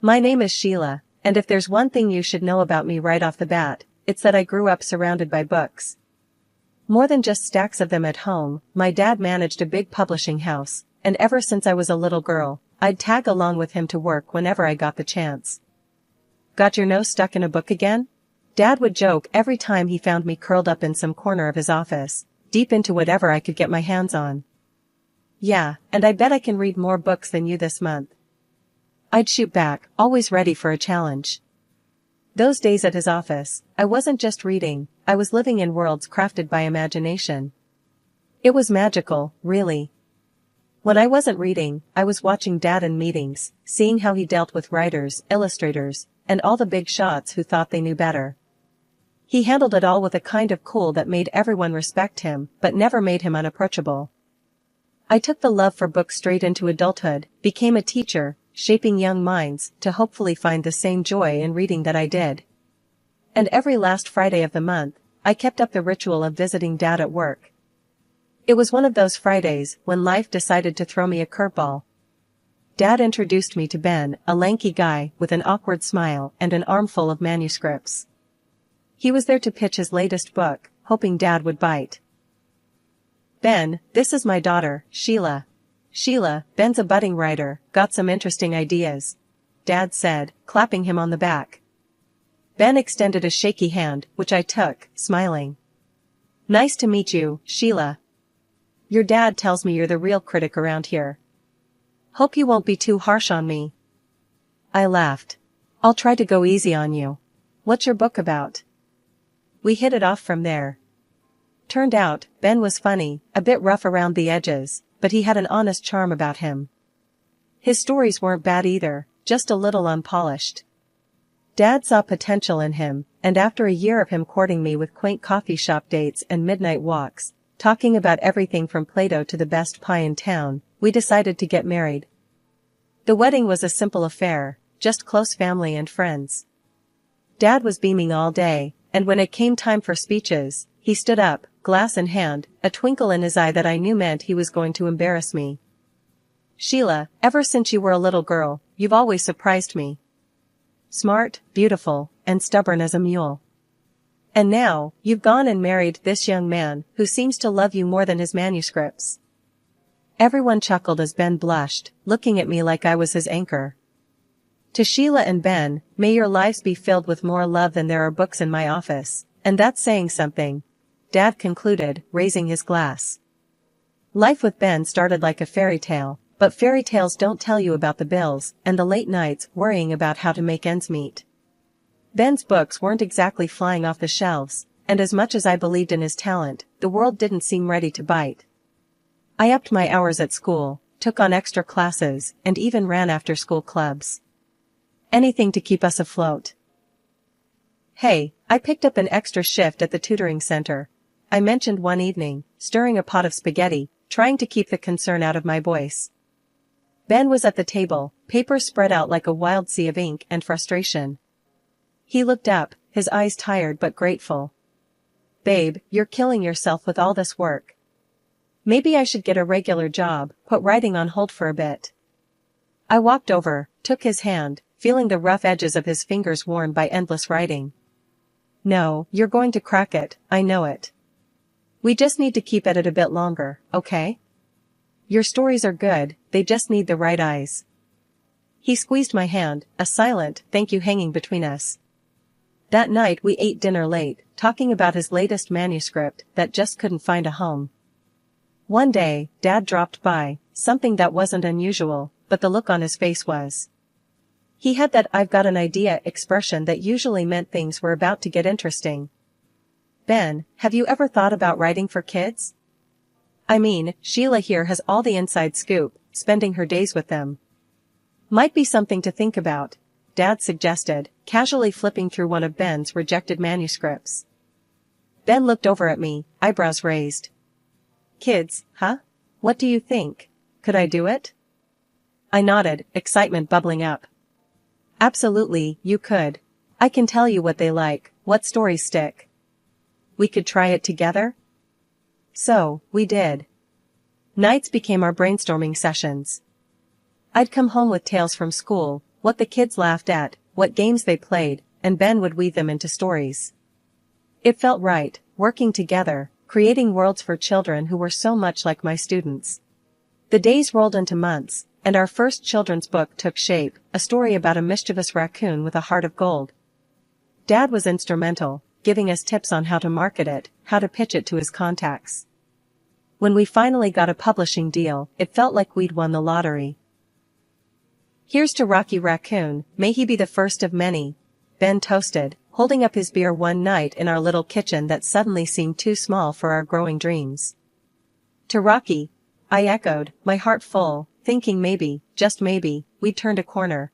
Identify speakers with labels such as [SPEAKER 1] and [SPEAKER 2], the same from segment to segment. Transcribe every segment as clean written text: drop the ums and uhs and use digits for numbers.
[SPEAKER 1] My name is Sheila, and if there's one thing you should know about me right off the bat, it's that I grew up surrounded by books. More than just stacks of them at home, my dad managed a big publishing house, and ever since I was a little girl, I'd tag along with him to work whenever I got the chance. Got your nose stuck in a book again? Dad would joke every time he found me curled up in some corner of his office, deep into whatever I could get my hands on. Yeah, and I bet I can read more books than you this month. I'd shoot back, always ready for a challenge. Those days at his office, I wasn't just reading, I was living in worlds crafted by imagination. It was magical, really. When I wasn't reading, I was watching Dad in meetings, seeing how he dealt with writers, illustrators, and all the big shots who thought they knew better. He handled it all with a kind of cool that made everyone respect him, but never made him unapproachable. I took the love for books straight into adulthood, became a teacher, shaping young minds to hopefully find the same joy in reading that I did. And every last Friday of the month, I kept up the ritual of visiting Dad at work. It was one of those Fridays when life decided to throw me a curveball. Dad introduced me to Ben, a lanky guy with an awkward smile and an armful of manuscripts. He was there to pitch his latest book, hoping Dad would bite. Ben, this is my daughter, Sheila. Sheila, Ben's a budding writer, got some interesting ideas, Dad said, clapping him on the back. Ben extended a shaky hand, which I took, smiling. Nice to meet you, Sheila. Your dad tells me you're the real critic around here. Hope you won't be too harsh on me. I laughed. I'll try to go easy on you. What's your book about? We hit it off from there. Turned out, Ben was funny, a bit rough around the edges, but he had an honest charm about him. His stories weren't bad either, just a little unpolished. Dad saw potential in him, and after a year of him courting me with quaint coffee shop dates and midnight walks, talking about everything from Play-Doh to the best pie in town, we decided to get married. The wedding was a simple affair, just close family and friends. Dad was beaming all day, and when it came time for speeches, he stood up, glass in hand, a twinkle in his eye that I knew meant he was going to embarrass me. Sheila, ever since you were a little girl, you've always surprised me. Smart, beautiful, and stubborn as a mule. And now, you've gone and married this young man who seems to love you more than his manuscripts. Everyone chuckled as Ben blushed, looking at me like I was his anchor. To Sheila and Ben, may your lives be filled with more love than there are books in my office, and that's saying something, Dad concluded, raising his glass. Life with Ben started like a fairy tale, but fairy tales don't tell you about the bills and the late nights worrying about how to make ends meet. Ben's books weren't exactly flying off the shelves, and as much as I believed in his talent, the world didn't seem ready to bite. I upped my hours at school, took on extra classes, and even ran after-school clubs. Anything to keep us afloat. Hey, I picked up an extra shift at the tutoring center, I mentioned one evening, stirring a pot of spaghetti, trying to keep the concern out of my voice. Ben was at the table, papers spread out like a wild sea of ink and frustration. He looked up, his eyes tired but grateful. Babe, you're killing yourself with all this work. Maybe I should get a regular job, put writing on hold for a bit. I walked over, took his hand, feeling the rough edges of his fingers worn by endless writing. No, you're going to crack it, I know it. We just need to keep at it a bit longer, okay? Your stories are good, they just need the right eyes. He squeezed my hand, a silent thank you hanging between us. That night we ate dinner late, talking about his latest manuscript that just couldn't find a home. One day, Dad dropped by, something that wasn't unusual, but the look on his face was. He had that "I've got an idea" expression that usually meant things were about to get interesting. Ben, have you ever thought about writing for kids? I mean, Sheila here has all the inside scoop, spending her days with them. Might be something to think about, Dad suggested, casually flipping through one of Ben's rejected manuscripts. Ben looked over at me, eyebrows raised. Kids, huh? What do you think? Could I do it? I nodded, excitement bubbling up. Absolutely, you could. I can tell you what they like, what stories stick. We could try it together? So, we did. Nights became our brainstorming sessions. I'd come home with tales from school, what the kids laughed at, what games they played, and Ben would weave them into stories. It felt right, working together, creating worlds for children who were so much like my students. The days rolled into months, and our first children's book took shape, a story about a mischievous raccoon with a heart of gold. Dad was instrumental, giving us tips on how to market it, how to pitch it to his contacts. When we finally got a publishing deal, it felt like we'd won the lottery. "Here's to Rocky Raccoon, may he be the first of many," Ben toasted, holding up his beer one night in our little kitchen that suddenly seemed too small for our growing dreams. "To Rocky," I echoed, my heart full, thinking maybe, just maybe, we'd turned a corner.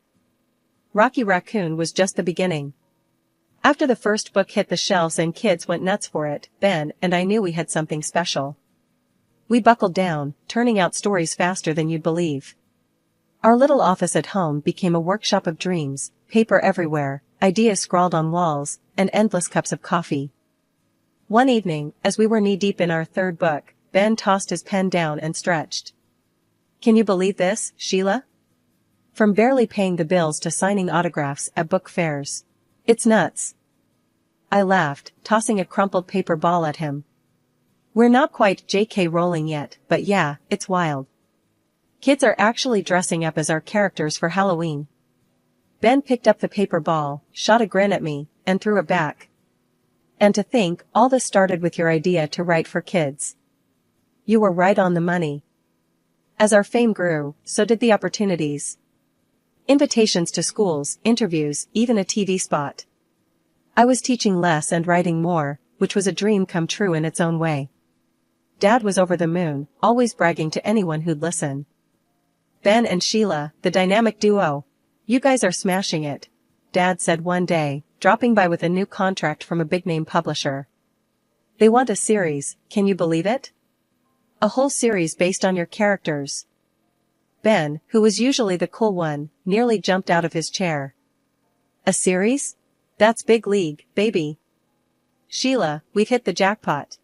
[SPEAKER 1] Rocky Raccoon was just the beginning. After the first book hit the shelves and kids went nuts for it, Ben and I knew we had something special. We buckled down, turning out stories faster than you'd believe. Our little office at home became a workshop of dreams, paper everywhere, ideas scrawled on walls, and endless cups of coffee. One evening, as we were knee-deep in our third book, Ben tossed his pen down and stretched. "Can you believe this, Sheila? From barely paying the bills to signing autographs at book fairs. It's nuts." I laughed, tossing a crumpled paper ball at him. "We're not quite J.K. Rowling yet, but yeah, it's wild. Kids are actually dressing up as our characters for Halloween." Ben picked up the paper ball, shot a grin at me, and threw it back. "And to think, all this started with your idea to write for kids. You were right on the money." As our fame grew, so did the opportunities. Invitations to schools, interviews, even a TV spot. I was teaching less and writing more, which was a dream come true in its own way. Dad was over the moon, always bragging to anyone who'd listen. "Ben and Sheila, the dynamic duo. You guys are smashing it," Dad said one day, dropping by with a new contract from a big-name publisher. "They want a series, can you believe it? A whole series based on your characters." Ben, who was usually the cool one, nearly jumped out of his chair. "A series? That's big league, baby. Sheila, we've hit the jackpot."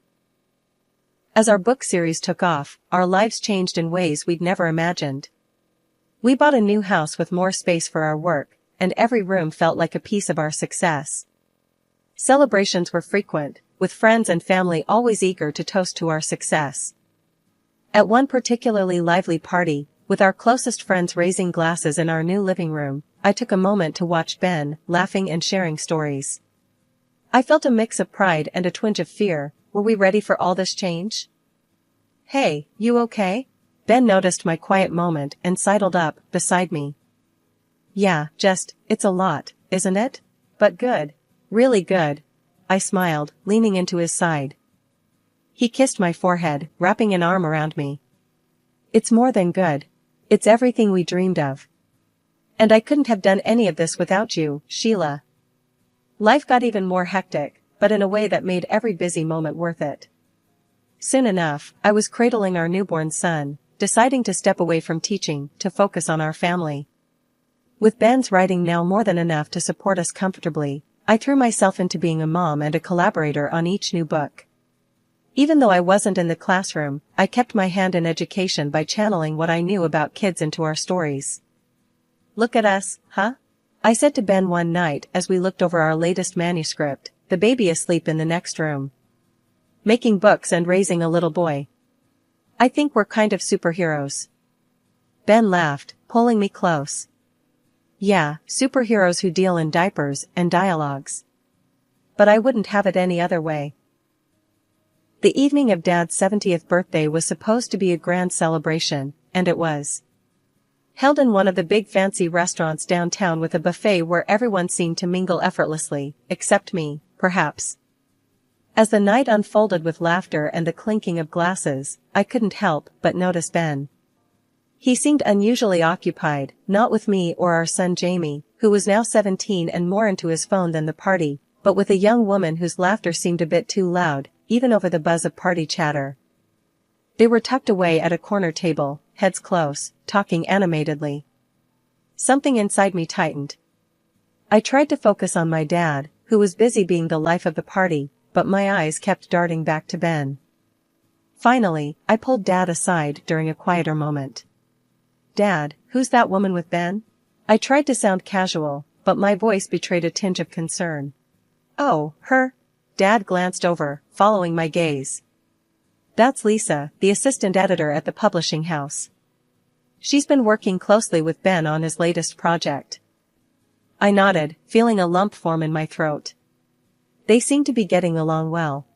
[SPEAKER 1] As our book series took off, our lives changed in ways we'd never imagined. We bought a new house with more space for our work, and every room felt like a piece of our success. Celebrations were frequent, with friends and family always eager to toast to our success. At one particularly lively party, with our closest friends raising glasses in our new living room, I took a moment to watch Ben, laughing and sharing stories. I felt a mix of pride and a twinge of fear. Were we ready for all this change? "Hey, you okay?" Ben noticed my quiet moment and sidled up beside me. "Yeah, it's a lot, isn't it? But good. Really good." I smiled, leaning into his side. He kissed my forehead, wrapping an arm around me. "It's more than good. It's everything we dreamed of. And I couldn't have done any of this without you, Sheila." Life got even more hectic, but in a way that made every busy moment worth it. Soon enough, I was cradling our newborn son, deciding to step away from teaching to focus on our family. With Ben's writing now more than enough to support us comfortably, I threw myself into being a mom and a collaborator on each new book. Even though I wasn't in the classroom, I kept my hand in education by channeling what I knew about kids into our stories. "Look at us, huh?" I said to Ben one night as we looked over our latest manuscript, the baby asleep in the next room. "Making books and raising a little boy. I think we're kind of superheroes." Ben laughed, pulling me close. "Yeah, superheroes who deal in diapers and dialogues. But I wouldn't have it any other way." The evening of Dad's 70th birthday was supposed to be a grand celebration, and it was. Held in one of the big fancy restaurants downtown with a buffet where everyone seemed to mingle effortlessly, except me, perhaps. As the night unfolded with laughter and the clinking of glasses, I couldn't help but notice Ben. He seemed unusually occupied, not with me or our son Jamie, who was now 17 and more into his phone than the party, but with a young woman whose laughter seemed a bit too loud, even over the buzz of party chatter. They were tucked away at a corner table, heads close, talking animatedly. Something inside me tightened. I tried to focus on my dad, who was busy being the life of the party, but my eyes kept darting back to Ben. Finally, I pulled Dad aside during a quieter moment. "Dad, who's that woman with Ben?" I tried to sound casual, but my voice betrayed a tinge of concern. Oh, her? Dad glanced over, following my gaze. That's Lisa, the assistant editor at the publishing house. She's been working closely with Ben on his latest project. I nodded, feeling a lump form in my throat. They seemed to be getting along well.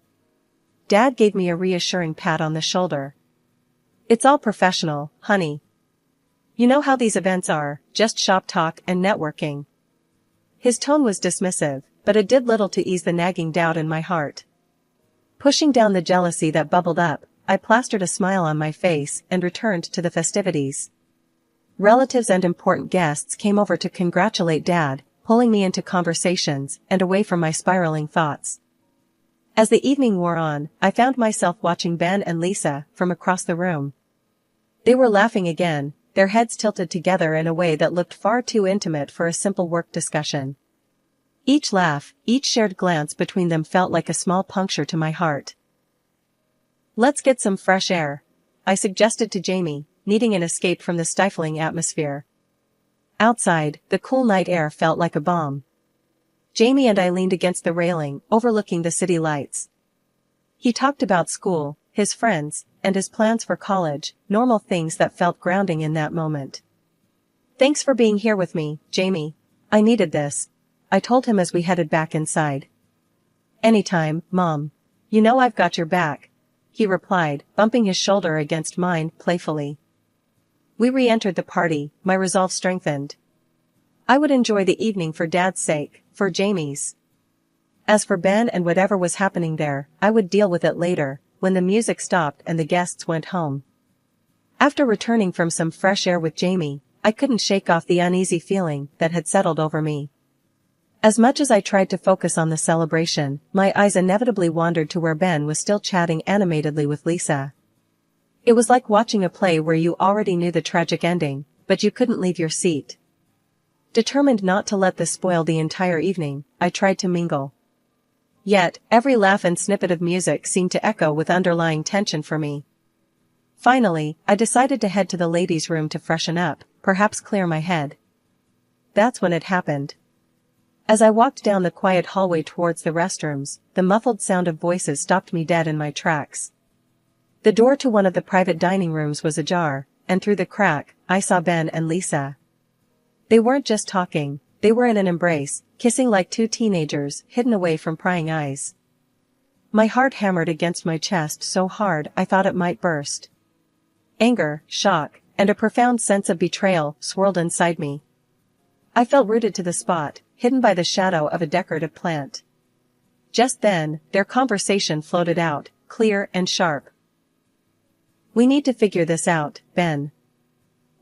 [SPEAKER 1] Dad gave me a reassuring pat on the shoulder. It's all professional, honey. You know how these events are, just shop talk and networking. His tone was dismissive, but it did little to ease the nagging doubt in my heart. Pushing down the jealousy that bubbled up, I plastered a smile on my face and returned to the festivities. Relatives and important guests came over to congratulate Dad, pulling me into conversations and away from my spiraling thoughts. As the evening wore on, I found myself watching Ben and Lisa from across the room. They were laughing again, their heads tilted together in a way that looked far too intimate for a simple work discussion. Each laugh, each shared glance between them felt like a small puncture to my heart. Let's get some fresh air, I suggested to Jamie, needing an escape from the stifling atmosphere. Outside, the cool night air felt like a balm. Jamie and I leaned against the railing, overlooking the city lights. He talked about school, his friends, and his plans for college, normal things that felt grounding in that moment. Thanks for being here with me, Jamie. I needed this, I told him as we headed back inside. Anytime, Mom. You know I've got your back, he replied, bumping his shoulder against mine playfully. We re-entered the party, my resolve strengthened. I would enjoy the evening for Dad's sake, for Jamie's. As for Ben and whatever was happening there, I would deal with it later, when the music stopped and the guests went home. After returning from some fresh air with Jamie, I couldn't shake off the uneasy feeling that had settled over me. As much as I tried to focus on the celebration, my eyes inevitably wandered to where Ben was still chatting animatedly with Lisa. It was like watching a play where you already knew the tragic ending, but you couldn't leave your seat. Determined not to let this spoil the entire evening, I tried to mingle. Yet, every laugh and snippet of music seemed to echo with underlying tension for me. Finally, I decided to head to the ladies' room to freshen up, perhaps clear my head. That's when it happened. As I walked down the quiet hallway towards the restrooms, the muffled sound of voices stopped me dead in my tracks. The door to one of the private dining rooms was ajar, and through the crack, I saw Ben and Lisa. They weren't just talking, they were in an embrace, kissing like two teenagers, hidden away from prying eyes. My heart hammered against my chest so hard I thought it might burst. Anger, shock, and a profound sense of betrayal swirled inside me. I felt rooted to the spot, hidden by the shadow of a decorative plant. Just then, their conversation floated out, clear and sharp. We need to figure this out, Ben.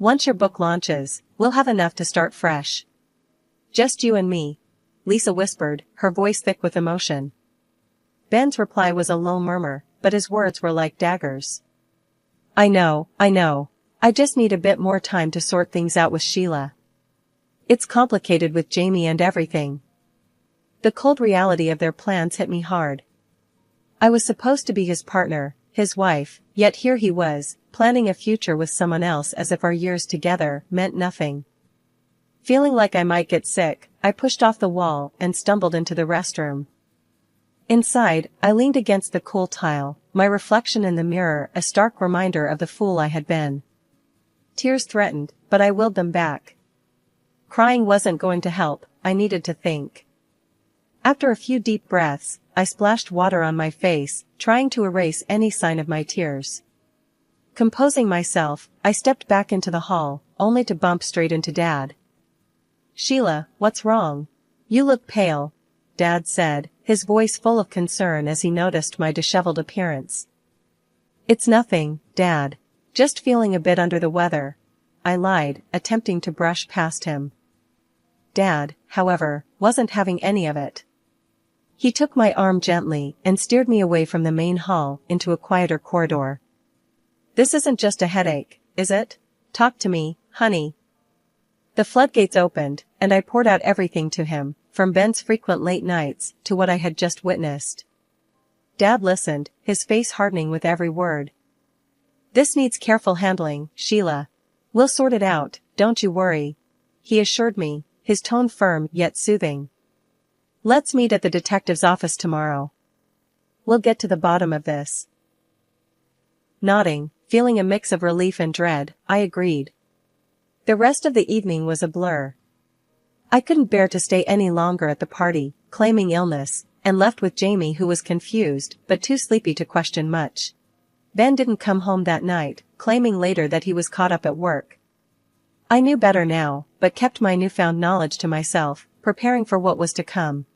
[SPEAKER 1] Once your book launches, we'll have enough to start fresh. Just you and me, Lisa whispered, her voice thick with emotion. Ben's reply was a low murmur, but his words were like daggers. I know. I just need a bit more time to sort things out with Sheila. It's complicated with Jamie and everything. The cold reality of their plans hit me hard. I was supposed to be his partner, his wife, yet here he was, planning a future with someone else as if our years together meant nothing. Feeling like I might get sick, I pushed off the wall and stumbled into the restroom. Inside, I leaned against the cool tile, my reflection in the mirror a stark reminder of the fool I had been. Tears threatened, but I willed them back. Crying wasn't going to help, I needed to think. After a few deep breaths, I splashed water on my face, trying to erase any sign of my tears. Composing myself, I stepped back into the hall, only to bump straight into Dad. Sheila, what's wrong? You look pale, Dad said, his voice full of concern as he noticed my disheveled appearance. It's nothing, Dad. Just feeling a bit under the weather, I lied, attempting to brush past him. Dad, however, wasn't having any of it. He took my arm gently and steered me away from the main hall into a quieter corridor. This isn't just a headache, is it? Talk to me, honey. The floodgates opened, and I poured out everything to him, from Ben's frequent late nights to what I had just witnessed. Dad listened, his face hardening with every word. This needs careful handling, Sheila. We'll sort it out, don't you worry. he assured me, his tone firm yet soothing. Let's meet at the detective's office tomorrow. We'll get to the bottom of this. Nodding, feeling a mix of relief and dread, I agreed. The rest of the evening was a blur. I couldn't bear to stay any longer at the party, claiming illness, and left with Jamie, who was confused but too sleepy to question much. Ben didn't come home that night, claiming later that he was caught up at work. I knew better now, but kept my newfound knowledge to myself, preparing for what was to come.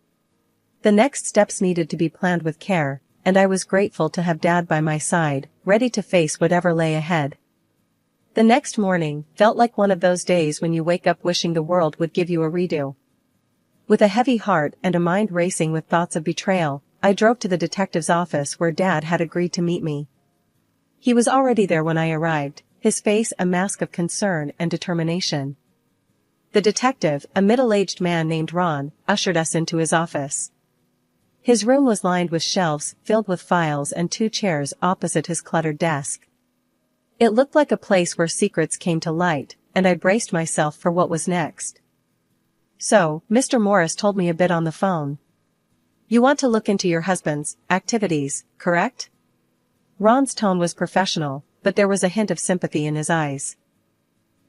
[SPEAKER 1] The next steps needed to be planned with care, and I was grateful to have Dad by my side, ready to face whatever lay ahead. The next morning felt like one of those days when you wake up wishing the world would give you a redo. With a heavy heart and a mind racing with thoughts of betrayal, I drove to the detective's office where Dad had agreed to meet me. He was already there when I arrived, his face a mask of concern and determination. The detective, a middle-aged man named Ron, ushered us into his office. His room was lined with shelves filled with files and 2 chairs opposite his cluttered desk. It looked like a place where secrets came to light, and I braced myself for what was next. So, Mr. Morris told me a bit on the phone. You want to look into your husband's activities, correct? Ron's tone was professional, but there was a hint of sympathy in his eyes.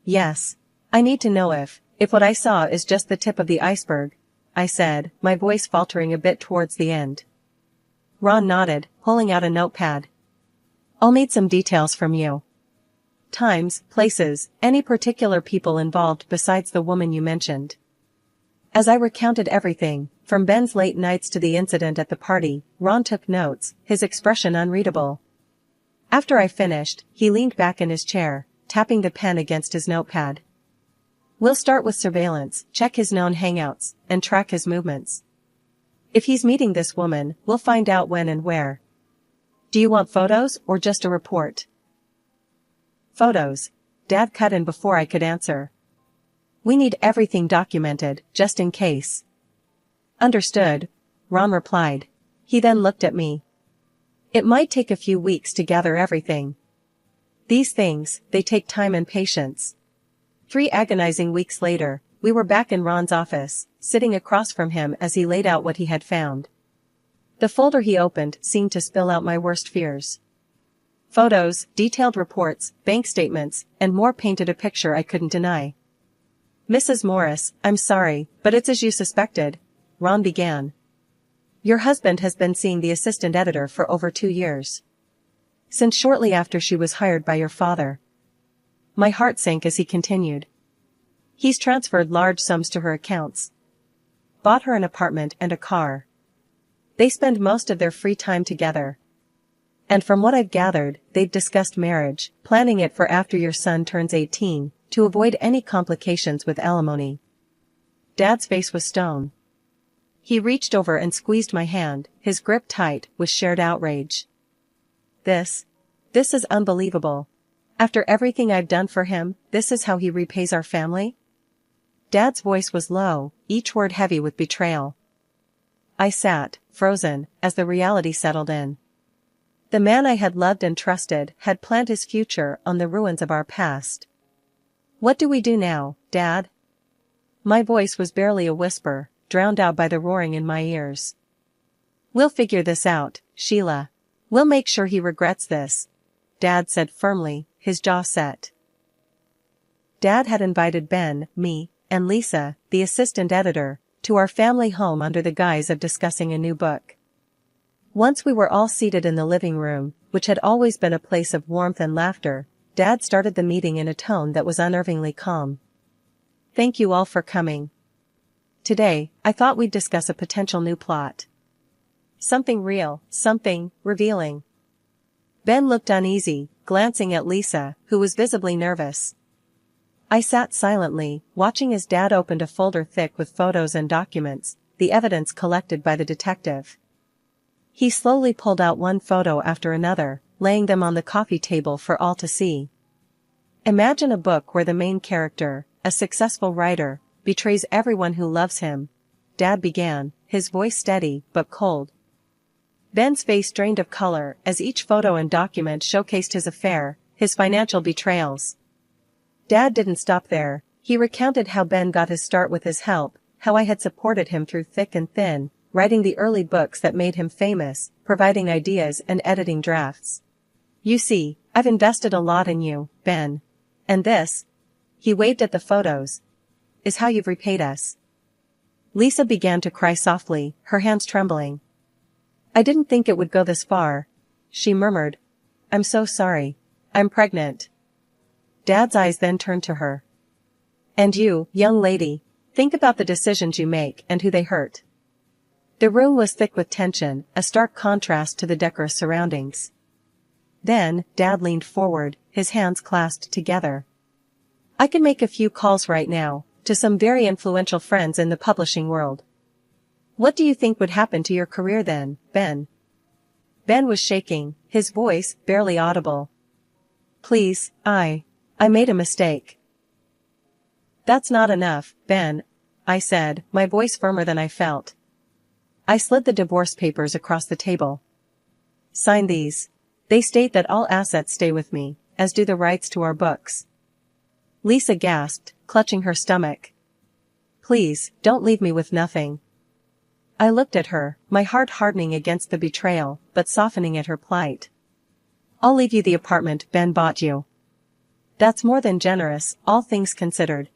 [SPEAKER 1] Yes. I need to know if what I saw is just the tip of the iceberg, I said, my voice faltering a bit towards the end. Ron nodded, pulling out a notepad. I'll need some details from you. Times, places, any particular people involved besides the woman you mentioned. As I recounted everything, from Ben's late nights to the incident at the party, Ron took notes, his expression unreadable. After I finished, he leaned back in his chair, tapping the pen against his notepad. We'll start with surveillance, check his known hangouts, and track his movements. If he's meeting this woman, we'll find out when and where. Do you want photos or just a report? Photos. Dad cut in before I could answer. We need everything documented, just in case. Understood, Ron replied. He then looked at me. It might take a few weeks to gather everything. These things, they take time and patience. 3 agonizing weeks later, we were back in Ron's office, sitting across from him as he laid out what he had found. The folder he opened seemed to spill out my worst fears. Photos, detailed reports, bank statements, and more painted a picture I couldn't deny. Mrs. Morris, I'm sorry, but it's as you suspected, Ron began. Your husband has been seeing the assistant editor for over 2 years. Since shortly after she was hired by your father. My heart sank as he continued. He's transferred large sums to her accounts. Bought her an apartment and a car. They spend most of their free time together. And from what I've gathered, they've discussed marriage, planning it for after your son turns 18, to avoid any complications with alimony. Dad's face was stone. He reached over and squeezed my hand, his grip tight with shared outrage. This is unbelievable. After everything I've done for him, this is how he repays our family? Dad's voice was low, each word heavy with betrayal. I sat, frozen, as the reality settled in. The man I had loved and trusted had planned his future on the ruins of our past. What do we do now, Dad? My voice was barely a whisper, drowned out by the roaring in my ears. We'll figure this out, Sheila. We'll make sure he regrets this, Dad said firmly, his jaw set. Dad had invited Ben, me, and Lisa, the assistant editor, to our family home under the guise of discussing a new book. Once we were all seated in the living room, which had always been a place of warmth and laughter, Dad started the meeting in a tone that was unnervingly calm. Thank you all for coming. Today, I thought we'd discuss a potential new plot. Something real, something revealing. Ben looked uneasy, glancing at Lisa, who was visibly nervous. I sat silently, watching as Dad opened a folder thick with photos and documents, the evidence collected by the detective. He slowly pulled out one photo after another, laying them on the coffee table for all to see. Imagine a book where the main character, a successful writer, betrays everyone who loves him, Dad began, his voice steady but cold. Ben's face drained of color as each photo and document showcased his affair, his financial betrayals. Dad didn't stop there, He recounted how Ben got his start with his help, how I had supported him through thick and thin, writing the early books that made him famous, providing ideas and editing drafts. You see, I've invested a lot in you, Ben. And this, he waved at the photos, is how you've repaid us. Lisa began to cry softly, her hands trembling. I didn't think it would go this far, she murmured. I'm so sorry. I'm pregnant. Dad's eyes then turned to her. And you, young lady, think about the decisions you make and who they hurt. The room was thick with tension, a stark contrast to the decorous surroundings. Then, Dad leaned forward, his hands clasped together. I can make a few calls right now, to some very influential friends in the publishing world. What do you think would happen to your career then, Ben? Ben was shaking, his voice barely audible. Please, I made a mistake. That's not enough, Ben, I said, my voice firmer than I felt. I slid the divorce papers across the table. Sign these. They state that all assets stay with me, as do the rights to our books. Lisa gasped, clutching her stomach. Please, don't leave me with nothing. I looked at her, my heart hardening against the betrayal, but softening at her plight. I'll leave you the apartment Ben bought you. That's more than generous, all things considered.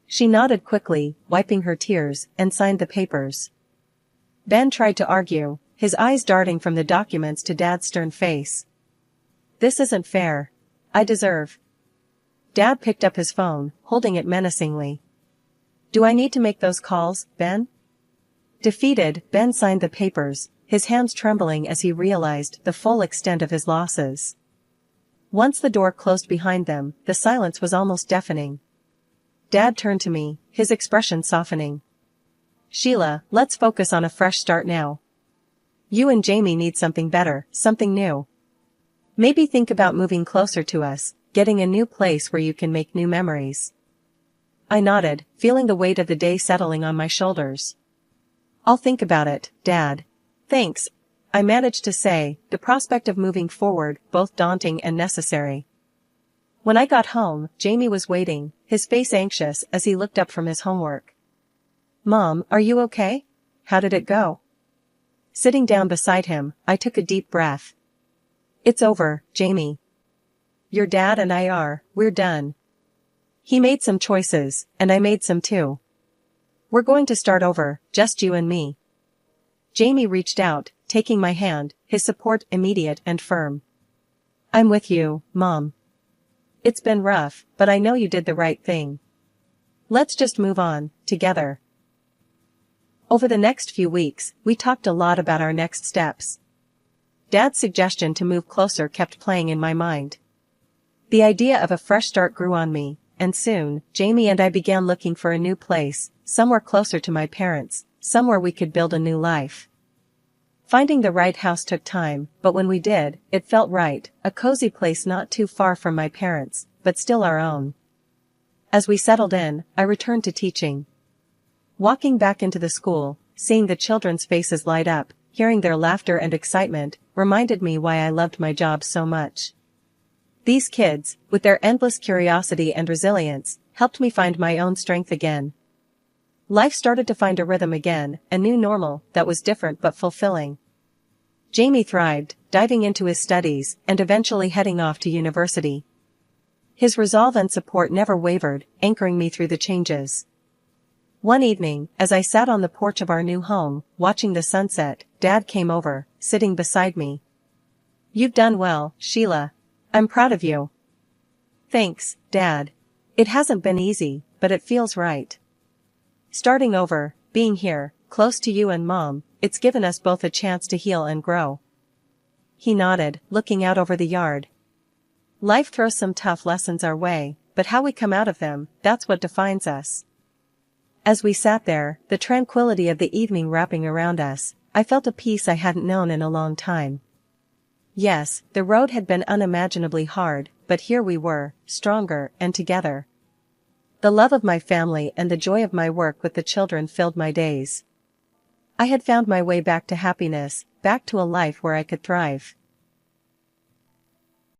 [SPEAKER 1] She nodded quickly, wiping her tears, and signed the papers. Ben tried to argue, his eyes darting from the documents to Dad's stern face. This isn't fair. I deserve. Dad picked up his phone, holding it menacingly. Do I need to make those calls, Ben? Defeated, Ben signed the papers, his hands trembling as he realized the full extent of his losses. Once the door closed behind them, the silence was almost deafening. Dad turned to me, his expression softening. Sheila, let's focus on a fresh start now. You and Jamie need something better, something new. Maybe think about moving closer to us, getting a new place where you can make new memories. I nodded, feeling the weight of the day settling on my shoulders. I'll think about it, Dad. Thanks, I managed to say, the prospect of moving forward both daunting and necessary. When I got home, Jamie was waiting, his face anxious as he looked up from his homework. Mom, are you okay? How did it go? Sitting down beside him, I took a deep breath. It's over, Jamie. Your dad and we're done. He made some choices, and I made some too. We're going to start over, just you and me. Jamie reached out, taking my hand, his support immediate and firm. I'm with you, Mom. It's been rough, but I know you did the right thing. Let's just move on, together. Over the next few weeks, we talked a lot about our next steps. Dad's suggestion to move closer kept playing in my mind. The idea of a fresh start grew on me, and soon, Jamie and I began looking for a new place, somewhere closer to my parents, somewhere we could build a new life. Finding the right house took time, but when we did, it felt right, a cozy place not too far from my parents, but still our own. As we settled in, I returned to teaching. Walking back into the school, seeing the children's faces light up, hearing their laughter and excitement, reminded me why I loved my job so much. These kids, with their endless curiosity and resilience, helped me find my own strength again. Life started to find a rhythm again, a new normal that was different but fulfilling. Jamie thrived, diving into his studies and eventually heading off to university. His resolve and support never wavered, anchoring me through the changes. One evening, as I sat on the porch of our new home, watching the sunset, Dad came over, sitting beside me. You've done well, Sheila. I'm proud of you. Thanks, Dad. It hasn't been easy, but it feels right. Starting over, being here, close to you and Mom, it's given us both a chance to heal and grow. He nodded, looking out over the yard. Life throws some tough lessons our way, but how we come out of them, that's what defines us. As we sat there, the tranquility of the evening wrapping around us, I felt a peace I hadn't known in a long time. Yes, the road had been unimaginably hard, but here we were, stronger and together. The love of my family and the joy of my work with the children filled my days. I had found my way back to happiness, back to a life where I could thrive.